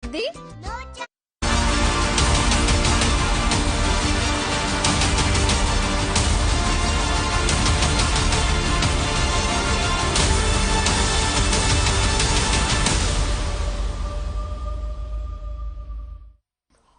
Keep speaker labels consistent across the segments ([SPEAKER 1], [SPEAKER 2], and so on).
[SPEAKER 1] दी।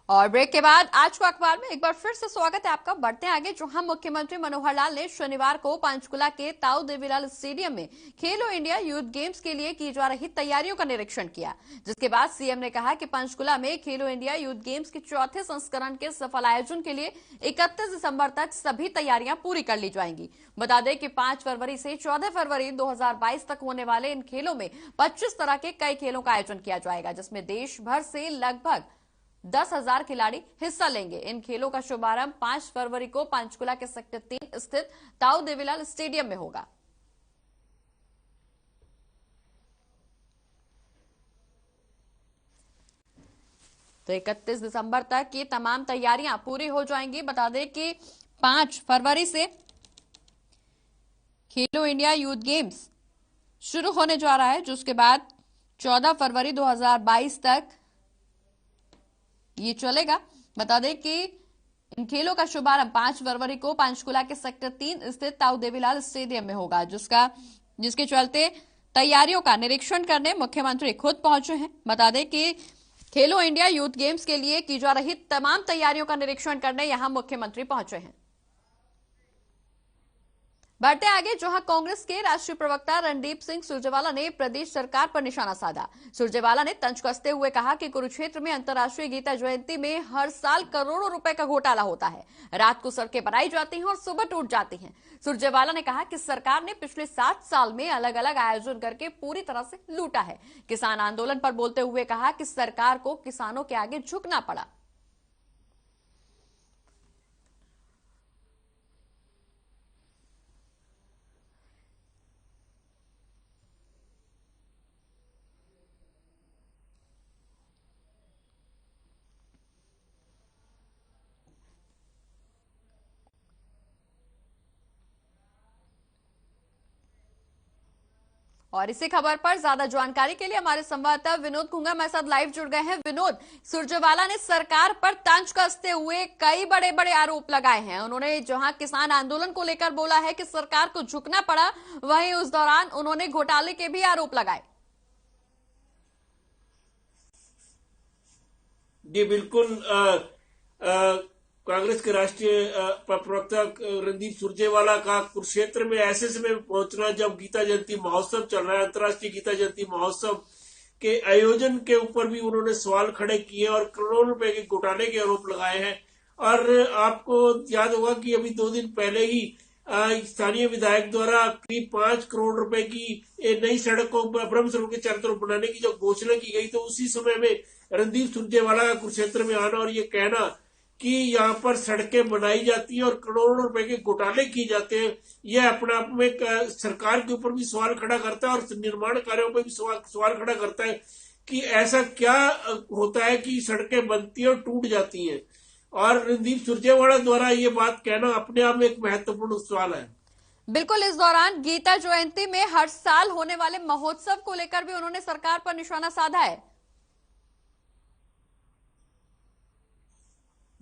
[SPEAKER 1] और ब्रेक के बाद आज को अखबार में एक बार फिर से स्वागत है आपका। बढ़ते हैं आगे, जहां मुख्यमंत्री मनोहर लाल ने शनिवार को पंचकुला के ताऊ देवीलाल स्टेडियम में खेलो इंडिया यूथ गेम्स के लिए की जा रही तैयारियों का निरीक्षण किया, जिसके बाद सीएम ने कहा कि पंचकुला में खेलो इंडिया यूथ गेम्स के चौथे संस्करण के सफल आयोजन के लिए 31 दिसंबर तक सभी तैयारियां पूरी कर ली जाएंगी। बता दें कि 5 फरवरी से 14 फरवरी 2022 तक होने वाले इन खेलों में 25 तरह के कई खेलों का आयोजन किया जाएगा, जिसमें देश भर से लगभग 10,000 खिलाड़ी हिस्सा लेंगे। इन खेलों का शुभारंभ 5 फरवरी को पंचकुला के सेक्टर 3 स्थित ताऊ देवीलाल स्टेडियम में होगा। तो 31 दिसंबर तक ये तमाम तैयारियां पूरी हो जाएंगी। बता दें कि 5 फरवरी से खेलो इंडिया यूथ गेम्स शुरू होने जा रहा है, जिसके बाद 14 फरवरी 2022 तक ये चलेगा। बता दें कि इन खेलों का शुभारंभ 5 फरवरी को पंचकुला के सेक्टर 3 स्थित ताऊ देवीलाल स्टेडियम में होगा, जिसके चलते तैयारियों का निरीक्षण करने मुख्यमंत्री खुद पहुंचे हैं। बता दें कि खेलो इंडिया यूथ गेम्स के लिए की जा रही तमाम तैयारियों का निरीक्षण करने यहां मुख्यमंत्री पहुंचे हैं। बढ़ते आगे, जहां कांग्रेस के राष्ट्रीय प्रवक्ता रणदीप सिंह सुरजेवाला ने प्रदेश सरकार पर निशाना साधा। सुरजेवाला ने तंज कसते हुए कहा कि कुरुक्षेत्र में अंतर्राष्ट्रीय गीता जयंती में हर साल करोड़ों रुपए का घोटाला होता है। रात को सड़कें बनाई जाती हैं और सुबह टूट जाती हैं। सुरजेवाला ने कहा कि सरकार ने पिछले 7 साल में अलग अलग आयोजन करके पूरी तरह से लूटा है। किसान आंदोलन पर बोलते हुए कहा कि सरकार को किसानों के आगे झुकना पड़ा। और इसी खबर पर ज्यादा जानकारी के लिए हमारे संवाददाता विनोद कुंगा हमारे साथ लाइव जुड़ गए हैं। विनोद, सुरजेवाला ने सरकार पर तंज कसते हुए कई बड़े बड़े आरोप लगाए हैं। उन्होंने जहां किसान आंदोलन को लेकर बोला है कि सरकार को झुकना पड़ा, वहीं उस दौरान उन्होंने घोटाले के भी आरोप लगाए।
[SPEAKER 2] जी बिल्कुल। कांग्रेस के राष्ट्रीय प्रवक्ता रणदीप सुरजेवाला का कुरुक्षेत्र में ऐसे समय पहुंचना जब गीता जयंती महोत्सव चल रहा है, अंतर्राष्ट्रीय गीता जयंती महोत्सव के आयोजन के ऊपर भी उन्होंने सवाल खड़े किए और करोड़ों रुपए के घोटाले के आरोप लगाए हैं। और आपको याद होगा कि अभी 2 दिन पहले ही स्थानीय विधायक द्वारा करीब 5 करोड़ रुपए की नई सड़कों पर ब्रह्म सड़कों के चारों तरफ बनाने की जो घोषणा की गई, तो उसी समय में रणदीप सुरजेवाला का कुरुक्षेत्र में आना और ये कहना कि यहाँ पर सड़कें बनाई जाती हैं और करोड़ों रुपए के घोटाले किए जाते हैं, यह अपने आप में सरकार के ऊपर भी सवाल खड़ा करता है और निर्माण कार्यों पर भी सवाल खड़ा करता है कि ऐसा क्या होता है कि सड़कें बनती हैं और टूट जाती हैं। और रणदीप सुरजेवाला द्वारा ये बात कहना अपने आप में एक महत्वपूर्ण सवाल है।
[SPEAKER 1] बिल्कुल, इस दौरान गीता जयंती में हर साल होने वाले महोत्सव को लेकर भी उन्होंने सरकार पर निशाना साधा है।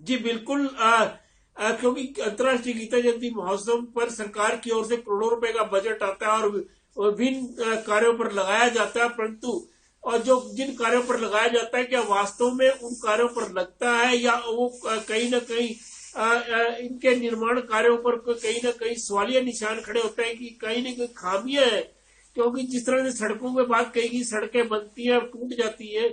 [SPEAKER 2] जी बिल्कुल। क्योंकि अंतर्राष्ट्रीय गीता जयंती महोत्सव पर सरकार की ओर से करोड़ों रुपए का बजट आता है और विभिन्न कार्यों पर लगाया जाता है, परंतु और जो जिन कार्यों पर लगाया जाता है क्या वास्तव में उन कार्यों पर लगता है या वो कहीं ना कहीं इनके निर्माण कार्यों पर कहीं ना कहीं सवालिया निशान खड़े होते हैं कि कहीं ना कहीं खामियां हैं। क्योंकि जिस तरह से सड़कों में बात कही गई, सड़कें बनती हैं और टूट जाती है।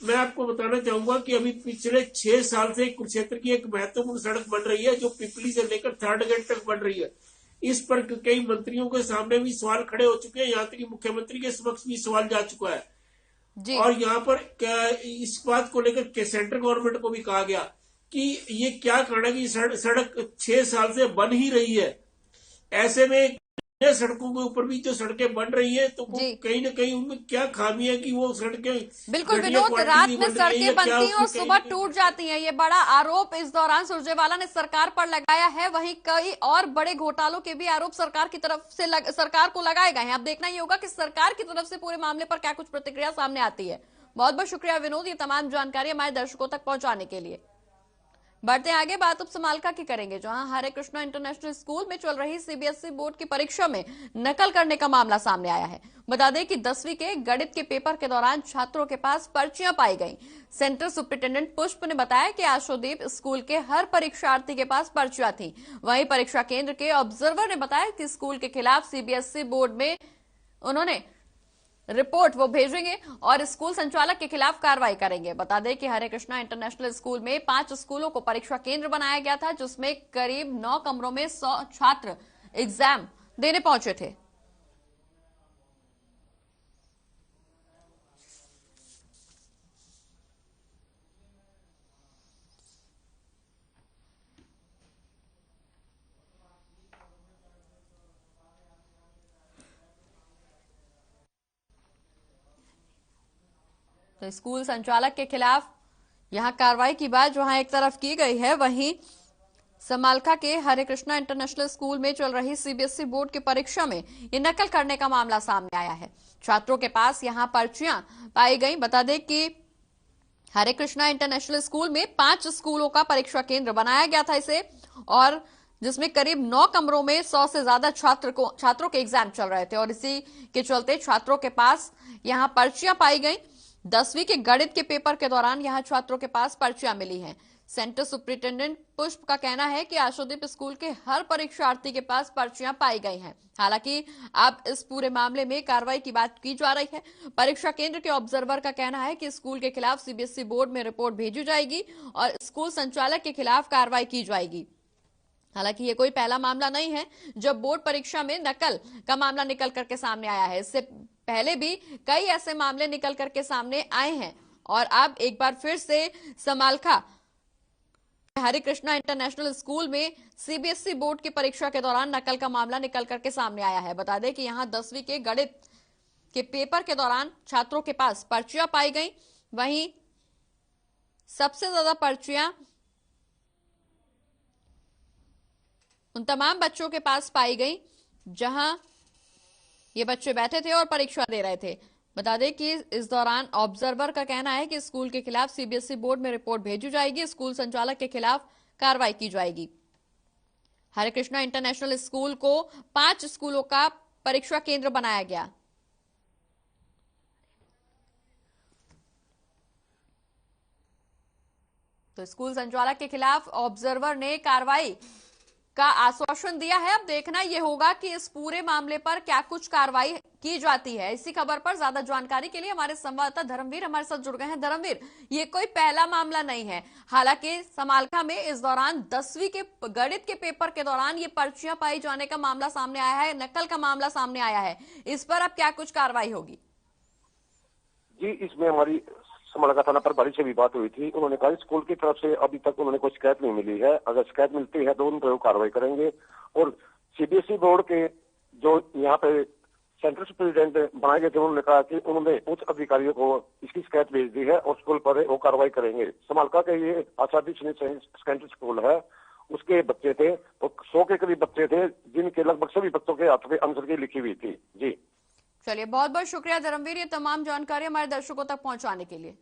[SPEAKER 2] मैं आपको बताना चाहूंगा कि अभी पिछले 6 साल से कुरुक्षेत्र की एक महत्वपूर्ण सड़क बन रही है जो पिपली से लेकर थर्ड गेट तक बन रही है। इस पर कई मंत्रियों के सामने भी सवाल खड़े हो चुके हैं, यहाँ तक कि मुख्यमंत्री के समक्ष भी सवाल जा चुका है जी। और यहाँ पर इस बात को लेकर सेंट्रल गवर्नमेंट को भी कहा गया कि ये क्या कारण है कि सड़क 6 साल से बन ही रही है। ऐसे में सड़कों के ऊपर भी जो सड़कें बन रही है तो कहीं ना कहीं उनमें क्या खामी है कि वो सड़कें
[SPEAKER 1] बिल्कुल विनोद, रात में सड़कें बनती हैं और सुबह टूट जाती हैं, ये बड़ा आरोप इस दौरान सुरजेवाला ने सरकार पर लगाया है। वहीं कई और बड़े घोटालों के भी आरोप सरकार की तरफ से सरकार को लगाए गए हैं। अब देखना ये होगा कि सरकार की तरफ से पूरे मामले पर क्या कुछ प्रतिक्रिया सामने आती है। बहुत बहुत शुक्रिया विनोद, ये तमाम जानकारी हमारे दर्शकों तक पहुंचाने के लिए। बढ़ते आगे, बात अब समालखा की करेंगे, जहां हरे कृष्णा इंटरनेशनल स्कूल में चल रही सीबीएसई बोर्ड की परीक्षा में नकल करने का मामला सामने आया है। बता दें कि 10वीं के गणित के पेपर के दौरान छात्रों के पास पर्चियां पाई गईं। सेंटर सुपरिटेंडेंट पुष्प ने बताया कि आशोदीप स्कूल के हर परीक्षार्थी के पास पर्चियां थी। वहीं परीक्षा केंद्र के ऑब्जर्वर ने बताया कि स्कूल के खिलाफ सीबीएसई बोर्ड में उन्होंने रिपोर्ट वो भेजेंगे और स्कूल संचालक के खिलाफ कार्रवाई करेंगे। बता दें कि हरे कृष्णा इंटरनेशनल स्कूल में 5 स्कूलों को परीक्षा केंद्र बनाया गया था, जिसमें करीब 9 कमरों में 100 छात्र एग्जाम देने पहुंचे थे। तो स्कूल संचालक के खिलाफ यहां कार्रवाई की बात जहां एक तरफ की गई है, वहीं समालखा के हरे कृष्णा इंटरनेशनल स्कूल में चल रही सीबीएसई बोर्ड की परीक्षा में ये नकल करने का मामला सामने आया है। छात्रों के पास यहां पर्चियां पाई गई। बता दें कि हरे कृष्णा इंटरनेशनल स्कूल में 5 स्कूलों का परीक्षा केंद्र बनाया गया था इसे, और जिसमें करीब 9 कमरों में 100 से ज्यादा छात्रों के एग्जाम चल रहे थे और इसी के चलते छात्रों के पास यहां पर्चियां पाई गई। 10वीं के गणित के पेपर के दौरान यहां छात्रों के पास पर्चियां मिली हैं। सेंटर सुपरिटेंडेंट पुष्प का कहना है कि आशोदीप स्कूल के हर परीक्षार्थी के पास पर्चियां पाई गई हैं। हालांकि अब इस पूरे मामले में कार्रवाई की बात की जा रही है। परीक्षा केंद्र के ऑब्जर्वर का कहना है कि स्कूल के खिलाफ सीबीएसई बोर्ड में रिपोर्ट भेजी जाएगी और स्कूल संचालक के खिलाफ कार्रवाई की जाएगी। हालांकि ये कोई पहला मामला नहीं है जब बोर्ड परीक्षा में नकल का मामला निकल करके सामने आया है। इससे पहले भी कई ऐसे मामले निकल करके सामने आए हैं और अब एक बार फिर से समालखा हरे कृष्णा इंटरनेशनल स्कूल में सीबीएसई बोर्ड की परीक्षा के दौरान नकल का मामला निकल करके सामने आया है। बता दें कि यहां 10वीं के गणित के पेपर के दौरान छात्रों के पास पर्चियां पाई गई। वहीं सबसे ज्यादा पर्चियां उन तमाम बच्चों के पास पाई गई जहां ये बच्चे बैठे थे और परीक्षा दे रहे थे। बता दें कि इस दौरान ऑब्जर्वर का कहना है कि स्कूल के खिलाफ सीबीएसई बोर्ड में रिपोर्ट भेजी जाएगी, स्कूल संचालक के खिलाफ कार्रवाई की जाएगी। हरे कृष्णा इंटरनेशनल स्कूल को 5 स्कूलों का परीक्षा केंद्र बनाया गया। तो स्कूल संचालक के खिलाफ ऑब्जर्वर ने कार्रवाई का आश्वासन दिया है। अब देखना यह होगा कि इस पूरे मामले पर क्या कुछ कार्रवाई की जाती है। इसी खबर पर ज्यादा जानकारी के लिए हमारे संवाददाता धर्मवीर हमारे साथ जुड़ गए हैं। धर्मवीर, ये कोई पहला मामला नहीं है। हालांकि समालखा में इस दौरान 10वीं के गणित के पेपर के दौरान ये पर्चियां पाई जाने का मामला सामने आया है, नकल का मामला सामने आया है। इस पर अब क्या कुछ कार्रवाई होगी?
[SPEAKER 3] जी, इसमें हमारी समालखा थाना प्रभारी से भी बात हुई थी। उन्होंने कहा स्कूल की तरफ से अभी तक उन्होंने कोई शिकायत नहीं मिली है। अगर शिकायत मिलती है तो उन पर कार्रवाई करेंगे। और सीबीएसई बोर्ड के जो यहाँ पे सेंटर सुपरिटेंडेंट बनाए गए थे, उन्होंने कहा कि उन्होंने उच्च अधिकारियों को इसकी शिकायत भेज दी है और स्कूल पर वो कार्रवाई करेंगे। समालखा के ये आचार्य सेकेंडरी स्कूल है, उसके बच्चे थे तो 100 के करीब बच्चे थे, जिनके लगभग सभी बच्चों के हाथ में आंसर की लिखी हुई थी। जी
[SPEAKER 1] चलिए, बहुत बहुत शुक्रिया धर्मवीर, ये तमाम जानकारी हमारे दर्शकों तक पहुंचाने के लिए।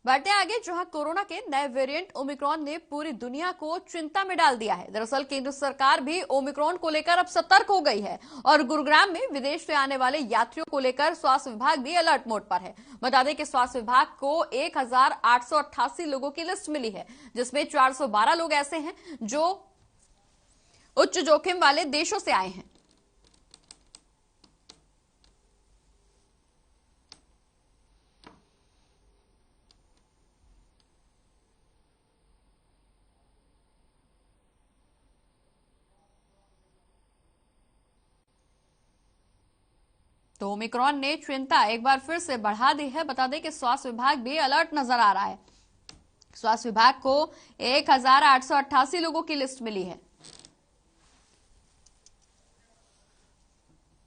[SPEAKER 1] बढ़ते आगे, जहां कोरोना के नए वेरिएंट ओमिक्रॉन ने पूरी दुनिया को चिंता में डाल दिया है। दरअसल केंद्र सरकार भी ओमिक्रॉन को लेकर अब सतर्क हो गई है और गुरुग्राम में विदेश से आने वाले यात्रियों को लेकर स्वास्थ्य विभाग भी अलर्ट मोड पर है। बता दें कि स्वास्थ्य विभाग को 1888 लोगों की लिस्ट मिली है, जिसमें 412 लोग ऐसे हैं जो उच्च जोखिम वाले देशों से आए हैं। तो ओमिक्रॉन ने चिंता एक बार फिर से बढ़ा दी है। बता दें कि स्वास्थ्य विभाग भी अलर्ट नजर आ रहा है। स्वास्थ्य विभाग को 1888 लोगों की लिस्ट मिली है।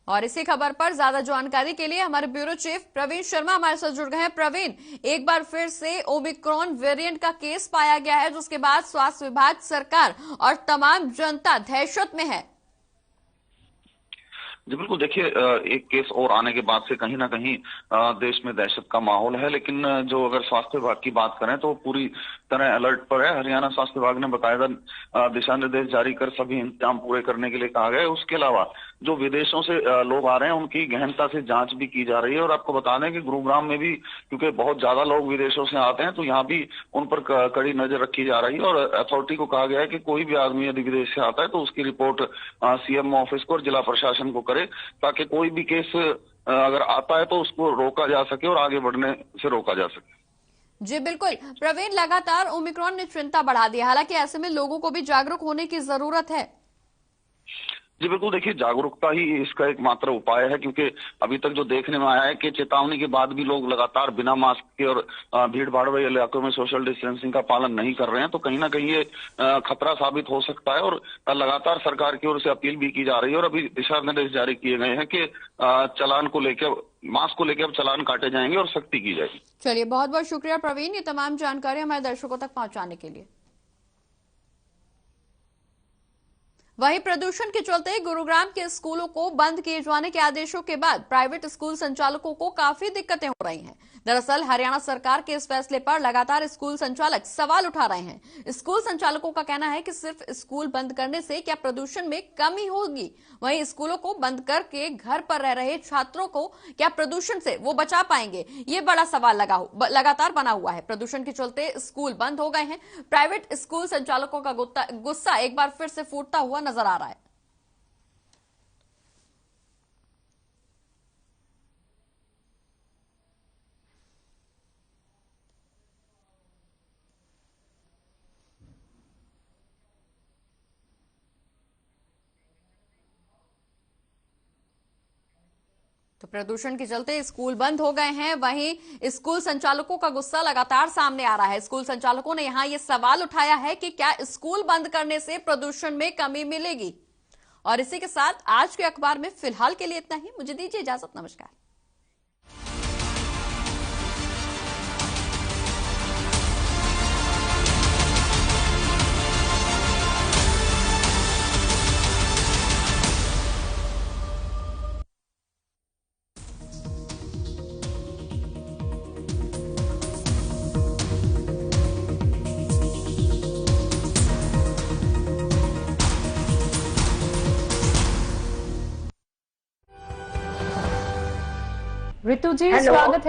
[SPEAKER 1] और इसी खबर पर ज्यादा जानकारी के लिए हमारे ब्यूरो चीफ प्रवीण शर्मा हमारे साथ जुड़ गए हैं। प्रवीण, एक बार फिर से ओमिक्रॉन वेरिएंट का केस पाया गया है, जिसके बाद स्वास्थ्य विभाग, सरकार और तमाम जनता दहशत में है।
[SPEAKER 4] जी बिल्कुल, देखिए एक केस और आने के बाद से कहीं ना कहीं देश में दहशत का माहौल है, लेकिन जो अगर स्वास्थ्य विभाग की बात करें तो पूरी तरह अलर्ट पर है। हरियाणा स्वास्थ्य विभाग ने बाकायदा दिशा निर्देश जारी कर सभी इंतजाम पूरे करने के लिए कहा गया है। उसके अलावा जो विदेशों से लोग आ रहे हैं उनकी गहनता से जांच भी की जा रही है। और आपको बता दें कि गुरुग्राम में भी क्योंकि बहुत ज्यादा लोग विदेशों से आते हैं तो यहाँ भी उन पर कड़ी नजर रखी जा रही है। और अथॉरिटी को कहा गया है कि कोई भी आदमी यदि विदेश से आता है तो उसकी रिपोर्ट सीएम ऑफिस को और जिला प्रशासन को करे, ताकि कोई भी केस अगर आता है तो उसको रोका जा सके और आगे बढ़ने से रोका जा सके।
[SPEAKER 1] जी बिल्कुल प्रवीण, लगातार ओमिक्रॉन ने चिंता बढ़ा दी, हालांकि ऐसे में लोगों को भी जागरूक होने की जरूरत है।
[SPEAKER 4] जी बिल्कुल, देखिए जागरूकता ही इसका एकमात्र उपाय है, क्योंकि अभी तक जो देखने में आया है कि चेतावनी के बाद भी लोग लगातार बिना मास्क के और भीड़ भाड़ वाले इलाकों में सोशल डिस्टेंसिंग का पालन नहीं कर रहे हैं, तो कहीं ना कहीं ये खतरा साबित हो सकता है। और लगातार सरकार की ओर से अपील भी की जा रही है और अभी दिशा निर्देश जारी किए गए हैं कि चालान को लेकर, मास्क को लेकर अब चालान काटे जाएंगे और सख्ती की जाएगी।
[SPEAKER 1] चलिए, बहुत बहुत शुक्रिया प्रवीण, ये तमाम जानकारी हमारे दर्शकों तक पहुंचाने के लिए। वहीं प्रदूषण के चलते गुरुग्राम के स्कूलों को बंद किए जाने के आदेशों के बाद प्राइवेट स्कूल संचालकों को काफी दिक्कतें हो रही हैं। दरअसल हरियाणा सरकार के इस फैसले पर लगातार स्कूल संचालक सवाल उठा रहे हैं। स्कूल संचालकों का कहना है कि सिर्फ स्कूल बंद करने से क्या प्रदूषण में कमी होगी, वहीं स्कूलों को बंद करके घर पर रह रहे छात्रों को क्या प्रदूषण से वो बचा पाएंगे, ये बड़ा सवाल लगातार बना हुआ है। प्रदूषण के चलते स्कूल बंद हो गए हैं। प्राइवेट स्कूल संचालकों का गुस्सा एक बार फिर से फूटता हुआ नजर आ रहा है। तो प्रदूषण के चलते स्कूल बंद हो गए हैं, वहीं स्कूल संचालकों का गुस्सा लगातार सामने आ रहा है। स्कूल संचालकों ने यहां ये सवाल उठाया है कि क्या स्कूल बंद करने से प्रदूषण में कमी मिलेगी। और इसी के साथ आज के अखबार में फिलहाल के लिए इतना ही। मुझे दीजिए इजाजत, नमस्कार।
[SPEAKER 5] ऋतु जी, स्वागत है।